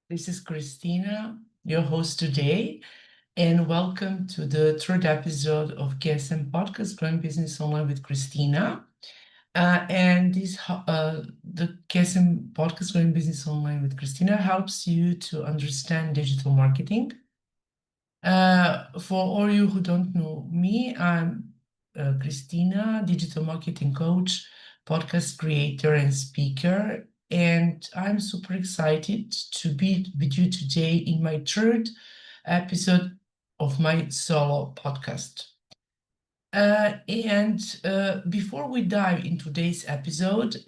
This is Kristina, your host today, and welcome to the third episode of KSM Podcast, Growing Business Online with Kristina. The KSM Podcast, Growing Business Online with Kristina, helps you to understand digital marketing. For all you who don't know me, I'm Kristina, digital marketing coach, podcast creator, and speaker. And I'm super excited to be with you today in my third episode of my solo podcast. Before we dive into today's episode,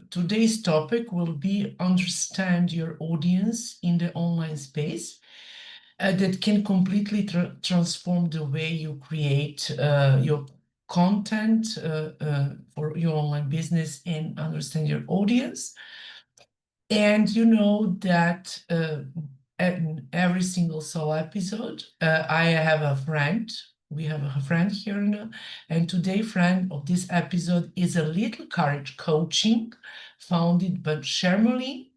today's topic will be understand your audience in the online space. That can completely transform the way you create your content for your online business and understand your audience. And you know that in every single solo episode, I have a friend. We have a friend here now. And today, friend of this episode is a Little Courage Coaching, founded by Shermally,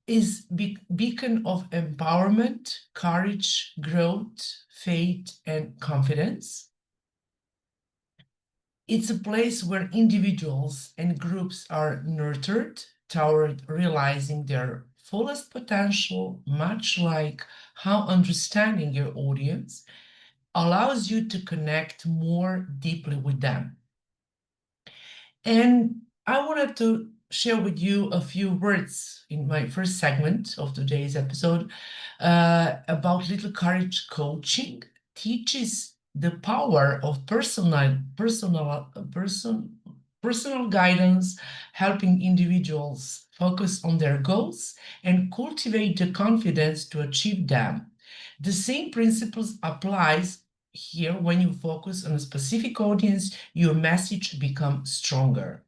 is beacon of empowerment, courage, growth, faith, and confidence. It's a place where individuals and groups are nurtured toward realizing their fullest potential, much like how understanding your audience allows you to connect more deeply with them. And I wanted to share with you a few words in my first segment of today's episode about Little Courage Coaching teaches the power of personal guidance, helping individuals focus on their goals and cultivate the confidence to achieve them. The same principles applies here. When you focus on a specific audience, your message becomes stronger.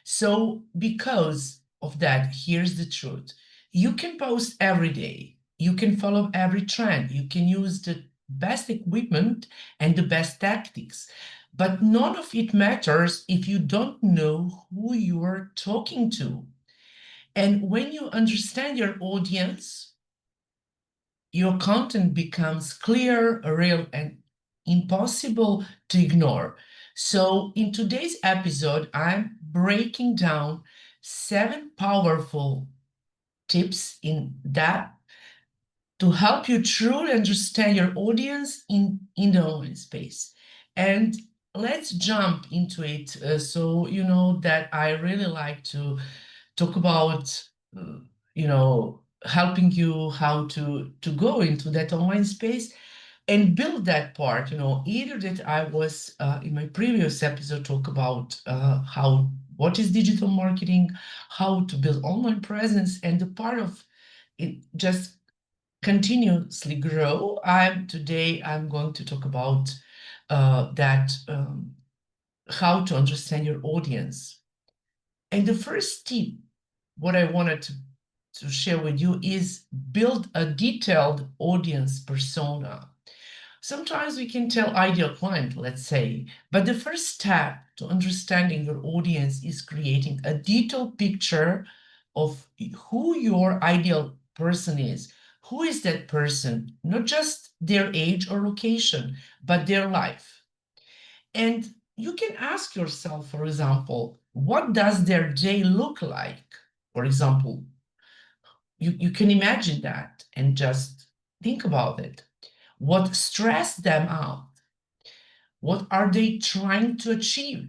So, because of that, here's the truth. You can post every day. You can follow every trend. You can use the best equipment and the best tactics. But none of it matters if you don't know who you are talking to. And when you understand your audience, your content becomes clear, real, and impossible to ignore. So, in today's episode, I'm breaking down 7 powerful tips in that to help you truly understand your audience in the online space. And let's jump into it. So, you know that I really like to talk about, helping you how to go into that online space and build that part. Either that I was in my previous episode talk about how what is digital marketing, how to build online presence, and the part of it just continuously grow. I'm going to talk about that how to understand your audience. And the first tip, what I wanted to share with you is build a detailed audience persona. Sometimes we can tell ideal client, let's say, but the first step to understanding your audience is creating a detailed picture of who your ideal person is. Who is that person? Not just their age or location, but their life. And you can ask yourself, for example, what does their day look like? For example, you can imagine that and just think about it. What stressed them out? What are they trying to achieve?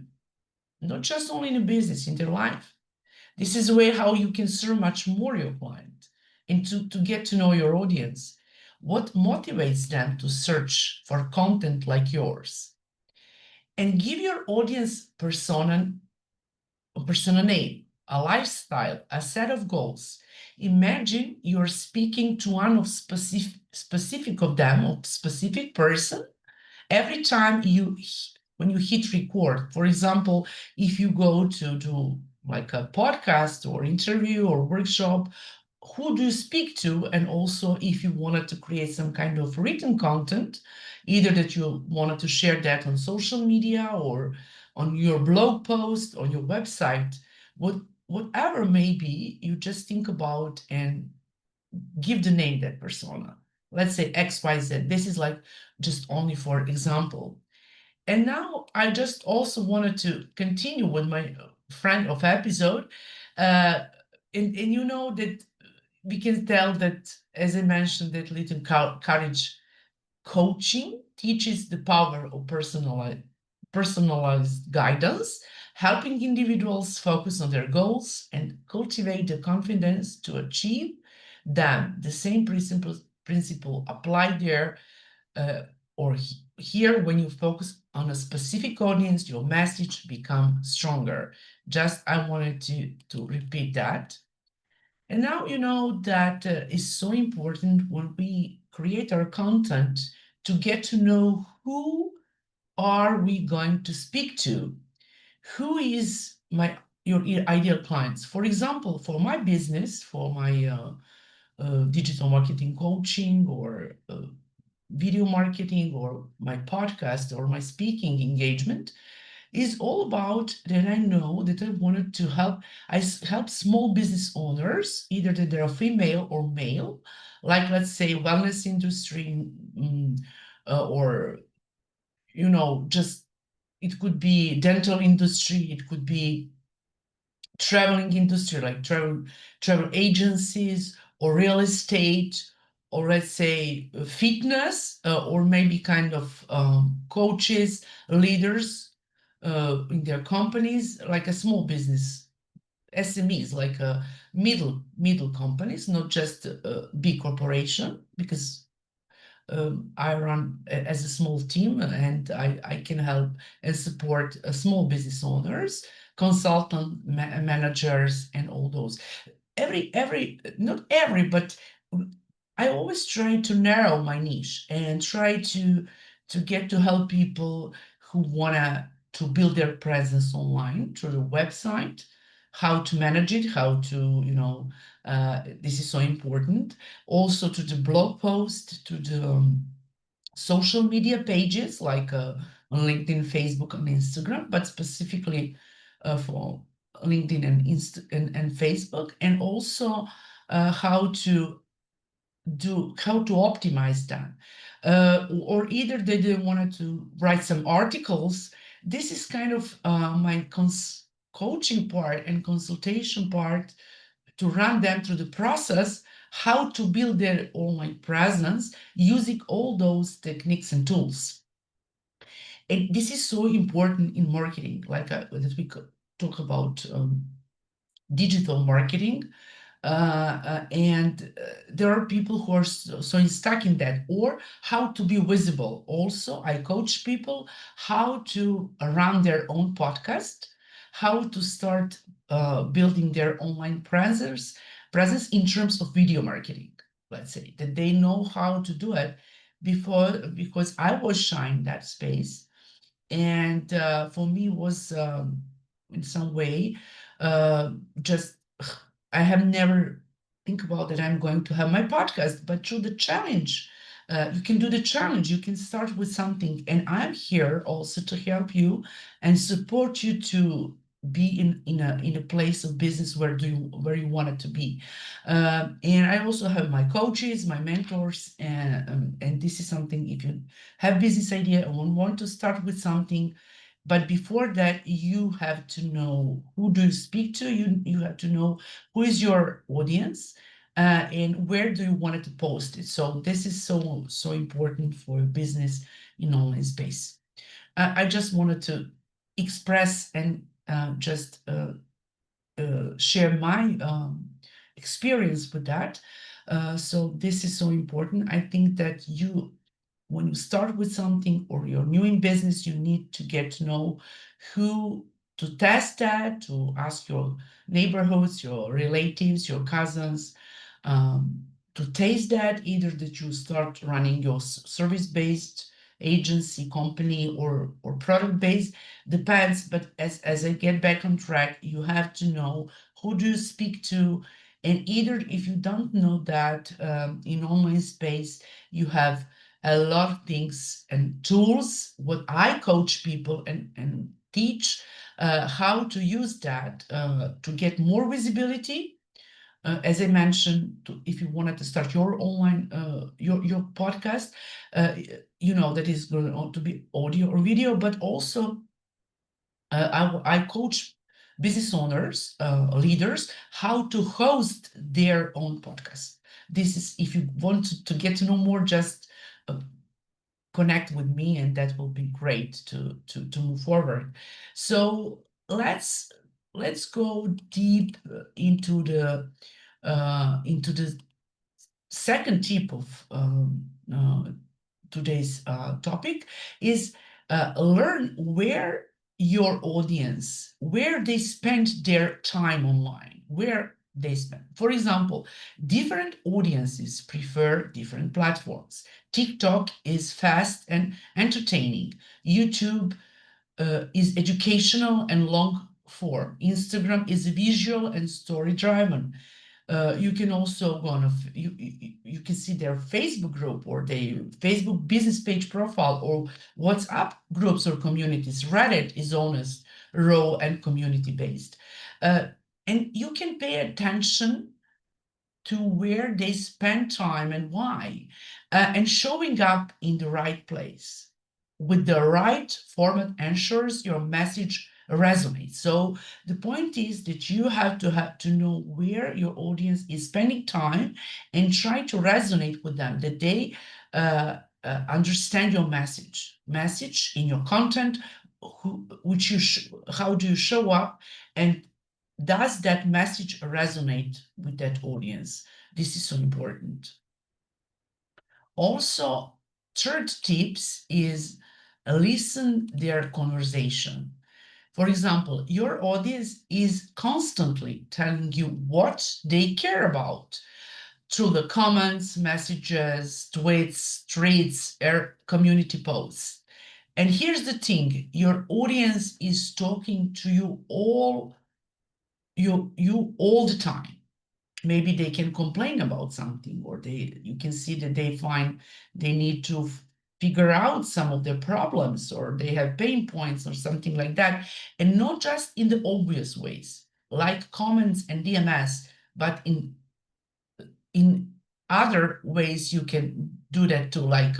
Not just only in the business, in their life. This is a way how you can serve much more your client and to get to know your audience. What motivates them to search for content like yours? And give your audience a persona name, a lifestyle, a set of goals. Imagine you're speaking to one of specific of them, of specific person, every time when you hit record. For example, if you go to do like a podcast or interview or workshop, who do you speak to? And also if you wanted to create some kind of written content, either that you wanted to share that on social media or on your blog post, on your website, what whatever may be, you just think about and give the name that persona. Let's say XYZ. This is like just only for example. And now I just also wanted to continue with my friend of episode. Uh, and you know that we can tell that, as I mentioned, that little courage coaching teaches the power of personalized guidance, helping individuals focus on their goals and cultivate the confidence to achieve them. The same principle apply there, uh, here when you focus on a specific audience, your message becomes stronger. Just I wanted to repeat that. And now you know that is so important when we create our content to get to know who are we going to speak to, who is my your ideal clients. For example, for my business, for my digital marketing coaching or video marketing or my podcast or my speaking engagement, is all about that I know that I wanted to help. Help small business owners, either that they're female or male, like let's say wellness industry, or just it could be dental industry, it could be traveling industry, like travel agencies or real estate, or let's say fitness, or maybe kind of coaches, leaders in their companies, like a small business, SMEs, like middle companies, not just a big corporation, because I run as a small team, and I can help and support small business owners, consultant managers, and all those. Not every, but I always try to narrow my niche and try to get to help people who wanna to build their presence online through the website, how to manage it, how to, this is so important. Also to the blog post, to the social media pages like on LinkedIn, Facebook, and Instagram, but specifically for LinkedIn and Facebook, and also how to optimize that. Or either they didn't want to write some articles. This is kind of my coaching part and consultation part, to run them through the process, how to build their online presence using all those techniques and tools. And this is so important in marketing, like that we could talk about digital marketing, and there are people who are so stuck in that, or how to be visible. Also, I coach people how to run their own podcast, how to start building their online presence in terms of video marketing. Let's say that they know how to do it before, because I was shy in that space, and for me was in some way uh, just I have never think about that I'm going to have my podcast, but through the challenge, you can do the challenge. You can start with something, and I'm here also to help you and support you to be in a place of business where you want it to be. And I also have my coaches, my mentors, and this is something, if you have business idea and want to start with something, but before that, you have to know who do you speak to. You have to know who is your audience, and where do you want it to post it. So this is so important for your business in online space. I just wanted to express and just share my experience with that. So this is so important. I think that when you start with something or you're new in business, you need to get to know who to test that, to ask your neighborhoods, your relatives, your cousins, to taste that, either that you start running your service-based agency company or product-based, depends. But as I get back on track, you have to know who do you speak to, and either if you don't know that, in online space, you have a lot of things and tools. What I coach people and teach, how to use that to get more visibility. As I mentioned, if you wanted to start your online your podcast, uh, that is going to be audio or video, but also I coach business owners, leaders, how to host their own podcast. This is if you want to get to know more, just uh, connect with me, and that will be great to move forward. So let's go deep into the second tip of today's topic is learn where they spend their time online, where they spend. For example, different audiences prefer different platforms. TikTok is fast and entertaining. YouTube is educational and long form. Instagram is visual and story driven. You can also go on you can see their Facebook group or their Facebook business page profile or WhatsApp groups or communities. Reddit is honest, raw, and community based. Uh, and you can pay attention to where they spend time and why, and showing up in the right place with the right format ensures your message resonates. So the point is that you have to know where your audience is spending time and try to resonate with them, that they understand your message in your content, how do you show up, and does that message resonate with that audience? This is so important. Also, third tips is listen their conversation. For example, your audience is constantly telling you what they care about through the comments, messages, tweets, threads, or community posts. And here's the thing, your audience is talking to you all the time. Maybe they can complain about something, or you can see that they find they need to figure out some of their problems, or they have pain points or something like that, and not just in the obvious ways like comments and DMS, but in other ways you can do that too, like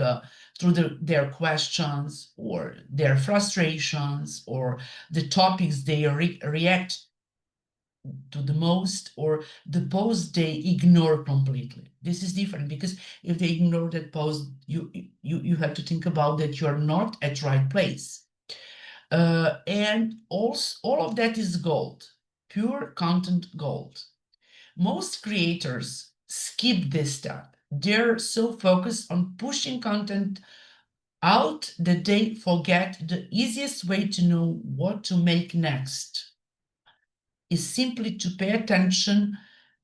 through their questions or their frustrations or the topics they react to the most, or the post they ignore completely. This is different, because if they ignore that post, you have to think about that you're not at right place. And also all of that is gold, pure content gold. Most creators skip this step. They're so focused on pushing content out that they forget the easiest way to know what to make next is simply to pay attention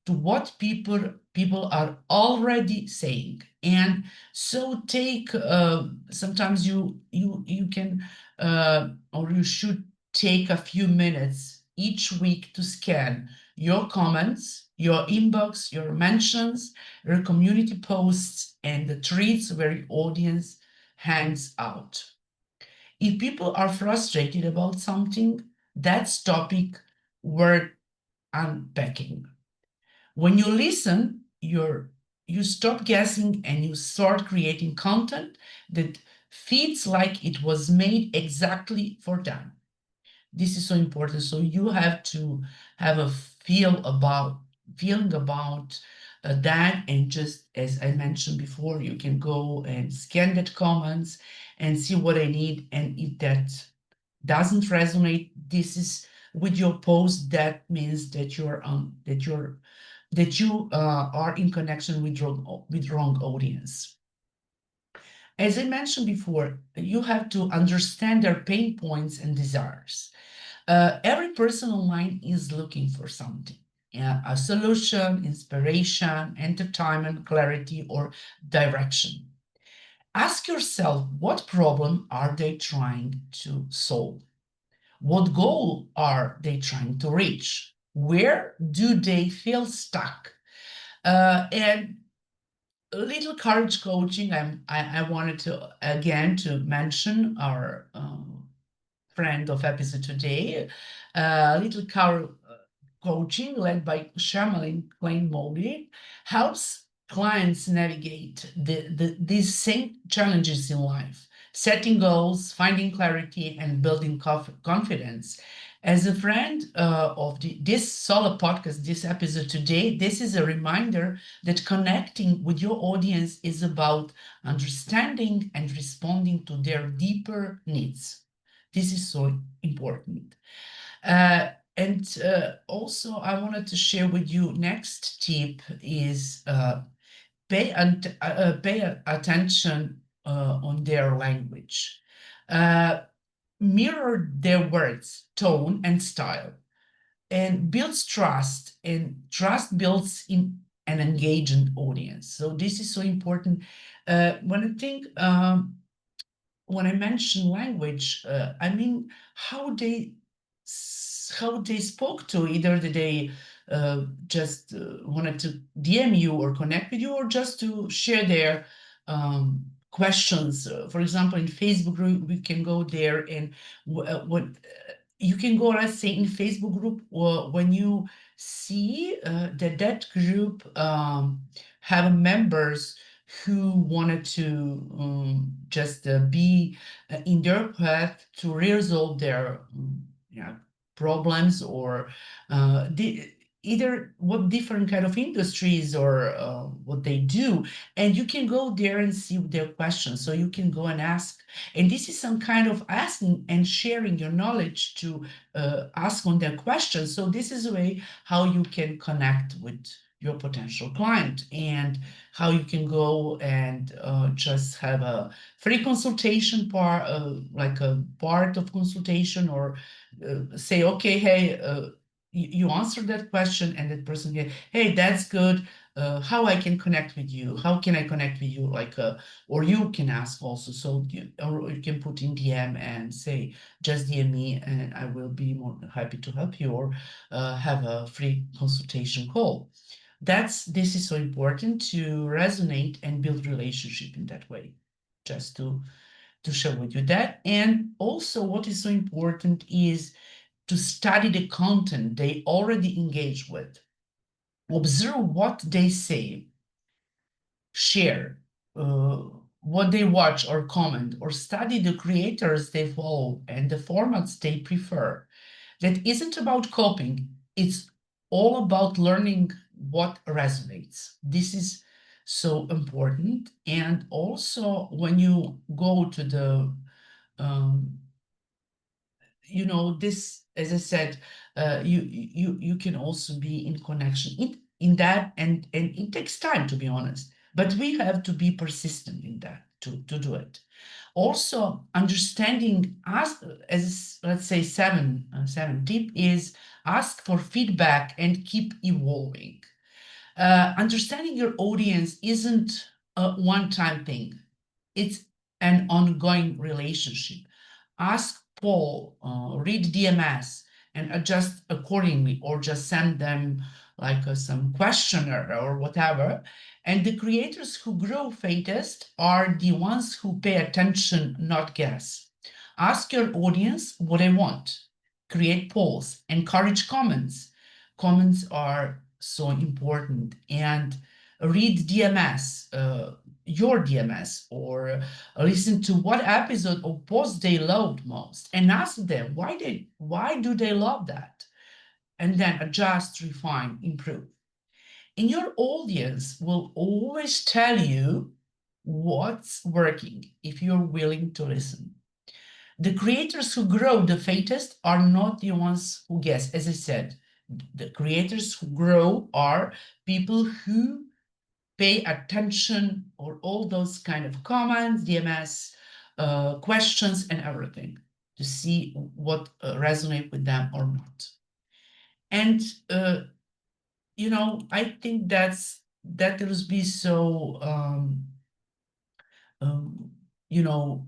to what people are already saying. And so take sometimes you can or you should take a few minutes each week to scan your comments, your inbox, your mentions, your community posts, and the tweets where your audience hangs out. If people are frustrated about something, that's topic worth unpacking. When you listen, you stop guessing and you start creating content that feels like it was made exactly for them. This is so important. So you have to have a feeling about that, and just as I mentioned before, you can go and scan that comments and see what I need, and if that doesn't resonate, this is with your post, that means that you are in connection with wrong audience. As I mentioned before, you have to understand their pain points and desires. Every person online is looking for something. Yeah, a solution, inspiration, entertainment, clarity, or direction. Ask yourself, what problem are they trying to solve? What goal are they trying to reach? Where do they feel stuck? And a little courage coaching. I wanted to again to mention our friend of episode today, Little Car Coaching, led by Shamlin Klein Moldy, helps clients navigate these same challenges in life, setting goals, finding clarity, and building confidence. As a friend of this solo podcast, this episode today, this is a reminder that connecting with your audience is about understanding and responding to their deeper needs. This is so important. And also, I wanted to share with you next tip is pay attention on their language. Uh, Mirror their words, tone, and style, and builds trust. And trust builds in an engaged audience. So this is so important. When I think when I mention language, I mean how they spoke to either that they just wanted to DM you or connect with you or just to share their questions. For example, in Facebook group, we can go there and what you can go, let's say, in Facebook group when you see that that group have members who wanted to just be in their path to resolve their yeah, problems or either what different kind of industries or what they do, and you can go there and see their questions, so you can go and ask, and this is some kind of asking and sharing your knowledge to ask on their questions. So this is a way how you can connect with your potential client, and how you can go and just have a free consultation part, like a part of consultation, or say, okay, hey, you answered that question, and that person get, hey, that's good. How I can connect with you? How can I connect with you? Like, or you can ask also. So or you can put in DM and say, just DM me, and I will be more happy to help you, or have a free consultation call. This is so important to resonate and build relationship in that way. Just to share with you that. And also what is so important is to study the content they already engage with. Observe what they say, share, uh, what they watch or comment, or study the creators they follow and the formats they prefer. That isn't about copying, it's all about learning what resonates. This is so important. And also, when you go to the this, as I said, you can also be in connection in that, and it takes time, to be honest, but we have to be persistent in that to do it. Also, understanding, ask, as let's say seven tip is ask for feedback and keep evolving. Understanding your audience isn't a one-time thing, it's an ongoing relationship. Ask Paul, read DMS, and adjust accordingly, or just send them like some questionnaire or whatever. And the creators who grow fastest are the ones who pay attention, not guess. Ask your audience what they want. Create polls, encourage comments. Comments are so important. And read DMS, your DMS, or listen to what episode or post they loved most, and ask them why do they love that, and then adjust, refine, improve. And your audience will always tell you what's working if you're willing to listen. The creators who grow the fastest are not the ones who guess. As I said, the creators who grow are people who pay attention, or all those kind of comments, DMS, questions, and everything, to see what resonate with them or not. And I think that will be so um, you know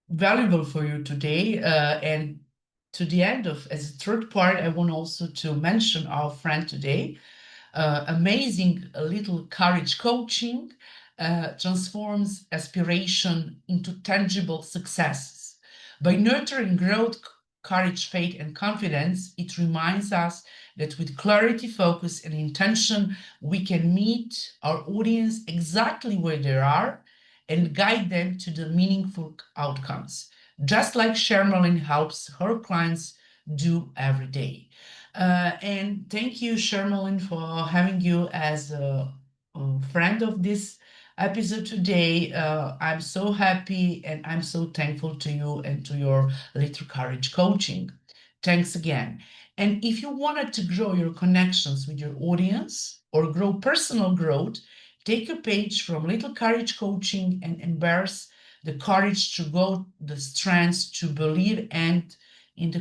valuable for you today. And to the end of, as a third part, I want also to mention our friend today. Amazing little courage coaching transforms aspiration into tangible successes. By nurturing growth, courage, faith, and confidence, it reminds us that with clarity, focus, and intention, we can meet our audience exactly where they are and guide them to the meaningful outcomes, just like Shermalyn helps her clients do every day. And thank you, Shermalyn, for having you as a friend of this episode today. I'm so happy and I'm so thankful to you and to your Little Courage coaching. Thanks again. And if you wanted to grow your connections with your audience or grow personal growth, take a page from Little Courage Coaching and embrace the courage to go, the strength to believe, and in the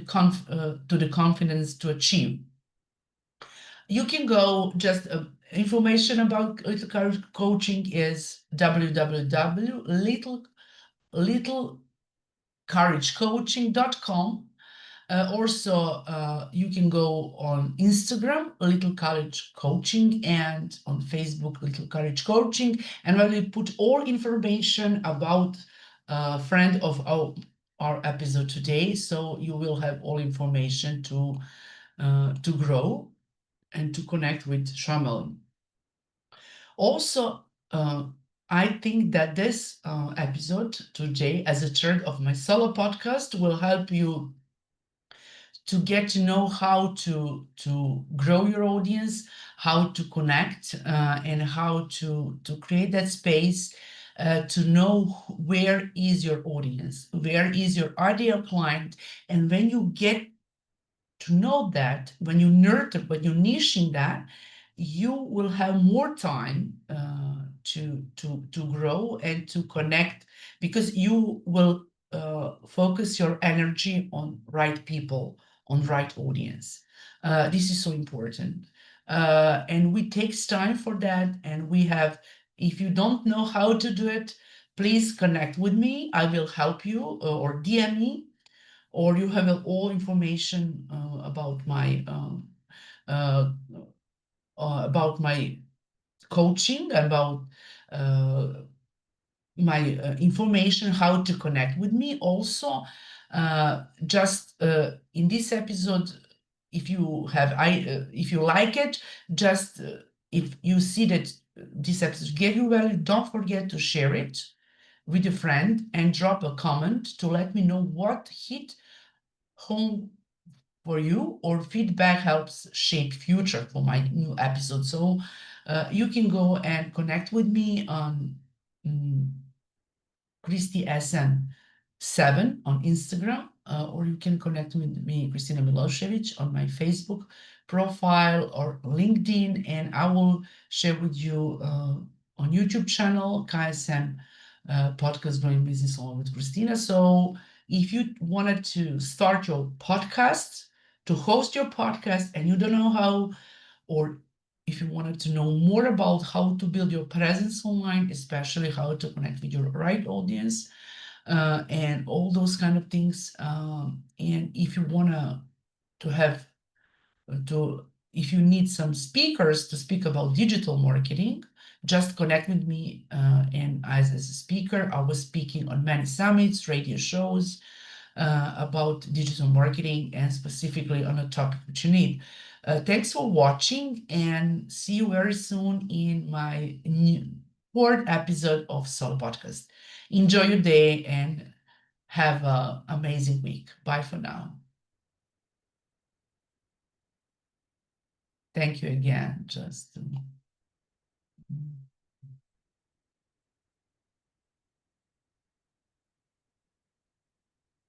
to the confidence to achieve. You can go just information about Little Courage Coaching is www.littlecouragecoaching.com. Also, you can go on Instagram, Little Courage Coaching, and on Facebook, Little Courage Coaching. And I will put all information about a friend of our episode today, so you will have all information to grow and to connect with Shamel. Also, I think that this episode today, as a third of my solo podcast, will help you to get to know how to grow your audience, how to connect, and how to create that space to know where is your audience, where is your ideal client, and when you get to know that, when you nurture, when you niche in that, you will have more time to grow and to connect because you will focus your energy on right people, on right audience. This is so important, and we takes time for that. And we have, if you don't know how to do it, please connect with me. I will help you, or DM me, or you have all information uh, about my coaching, about uh, my information how to connect with me. Also, just in this episode, if you have if you like it, just if you see that this episode gave you value, don't forget to share it with a friend and drop a comment to let me know what hit home for you, or feedback helps shape future for my new episode. So you can go and connect with me on mm, Christy SM7 on Instagram, or you can connect with me, Kristina Milosevic, on my Facebook profile or LinkedIn, and I will share with you on YouTube channel, KSM Podcast Growing Business Along with Kristina. So if you wanted to start your podcast, to host your podcast, and you don't know how, or if you wanted to know more about how to build your presence online, especially how to connect with your right audience, and all those kind of things. And if you want to have to if you need some speakers to speak about digital marketing, just connect with me. And as a speaker, I was speaking on many summits, radio shows, about digital marketing, and specifically on a topic which you need. Thanks for watching, and see you very soon in my new fourth episode of Soul Podcast. Enjoy your day and have an amazing week. Bye for now. Thank you again. Just.